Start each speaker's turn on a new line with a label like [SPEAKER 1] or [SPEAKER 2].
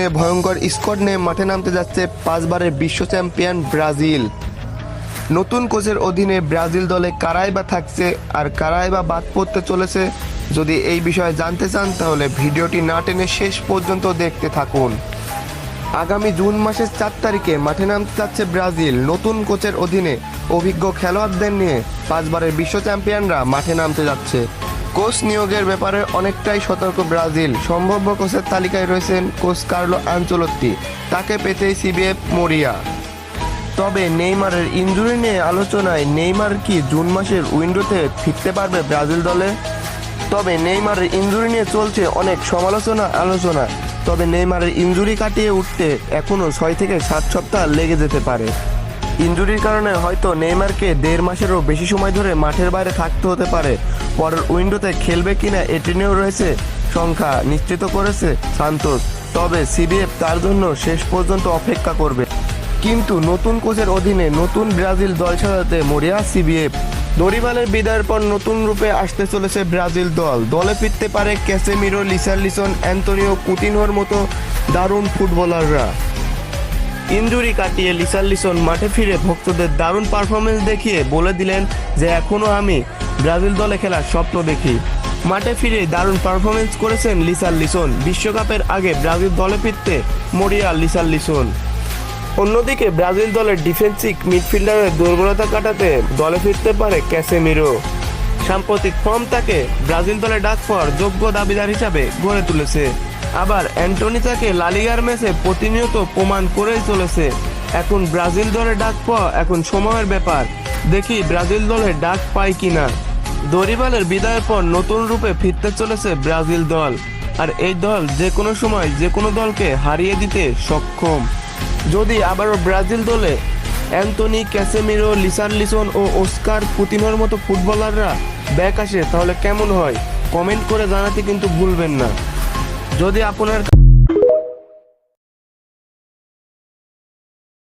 [SPEAKER 1] অধীনে ভয়ঙ্কর স্কোয়াড নিয়ে মাঠে নামতে যাচ্ছে 5 বারের বিশ্ব চ্যাম্পিয়ন ব্রাজিল। নতুন কোচের অধীনে ব্রাজিল দলে কারাই বা থাকছে আর কারাই বা বাদ পড়তে চলেছে। যদি এই বিষয়ে জানতে চান তাহলে ভিডিওটি না টেনে শেষ পর্যন্ত দেখতে থাকুন। আগামী জুন মাসের 4 তারিখে মাঠে নামতে যাচ্ছে ব্রাজিল। নতুন কোচের অধীনে অভিজ্ঞ খেলোয়াড়দের নিয়ে 5 বারের বিশ্ব চ্যাম্পিয়নরা মাঠে নামতে যাচ্ছে। কোচ নিয়োগের ব্যাপারে অনেকটাই সতর্ক ব্রাজিল। সম্ভাব্য কোচের তালিকায় রয়েছেন কোচ কার্লো আনচেলত্তি, তাকে পেতেই সিবিএফ মরিয়া। তবে নেইমারের ইনজুরি নিয়ে আলোচনায়, নেইমার কি জুন মাসের উইন্ডোতে ফিরতে পারবে ব্রাজিল দলে? তবে নেইমারের ইনজুরি নিয়ে চলছে অনেক আলোচনা। তবে নেইমারের ইনজুরি কাটিয়ে উঠতে এখনও 6 থেকে 7 সপ্তাহ লেগে যেতে পারে। ইনজুরির কারণে হয়তো নেইমারকে 1.5 মাসেরও বেশি সময় ধরে মাঠের বাইরে থাকতে হতে পারে। পরের উইন্ডোতে খেলবে কিনা এটি নিয়েও রয়েছে সংখ্যা, নিশ্চিত করেছে সান্তোস। তবে সিবিএফ তার জন্য শেষ পর্যন্ত অপেক্ষা করবে। কিন্তু নতুন কোচের অধীনে নতুন ব্রাজিল দল সাজাতে মরিয়া সিবিএফ। দরিবালের বিদায়ের পর নতুন রূপে আসতে চলেছে ব্রাজিল দল। দলে ফিরতে পারে ক্যাসেমিরো, লিসারলিসন, অ্যান্তোনিও, কুতিনহোর মতো দারুণ ফুটবলাররা। ইনজুরি কাটিয়ে লিসারলিসন মাঠে ফিরে ভক্তদের দারুণ পারফরমেন্স দেখিয়ে বলে দিলেন যে এখনও আমি ব্রাজিল দলে খেলার স্বপ্ন দেখি। মাঠে ফিরে দারুণ পারফরমেন্স করেছেন লিসারলিসন। বিশ্বকাপের আগে ব্রাজিল দলে ফিরতে মরিয়া লিসারলিসন। অন্যদিকে ব্রাজিল দলের ডিফেন্সিভ মিডফিল্ডারের দুর্বলতা কাটাতে দলে ফিরতে পারে ক্যাসেমিরো। সাম্প্রতিক ফর্ম তাকে ব্রাজিল দলে ডাক পাওয়ার যোগ্য দাবিদার হিসাবে গড়ে তুলেছে। আবার অ্যান্টনি তাকে লা লিগার ম্যাচে প্রতিনিয়ত প্রমাণ করেই চলেছে। এখন ব্রাজিল দলে ডাক পাওয়া এখন সময়ের ব্যাপার। দেখি ব্রাজিল দলে ডাক পায় কিনা। দরিবালের বিদায়ের পর নতুন রূপে ফিরতে চলেছে ব্রাজিল দল। আর এই দল যে কোনো সময় যে কোনো দলকে হারিয়ে দিতে সক্ষম। যদি আবারও ব্রাজিল দলে অ্যান্তনি, ক্যাসেমিরো, লিসারলিসন ও অস্কার কুতিনহোর মতো ফুটবলাররা ব্যাক আসে তাহলে কেমন হয়? কমেন্ট করে জানাতে কিন্তু ভুলবেন না। যদি আপনার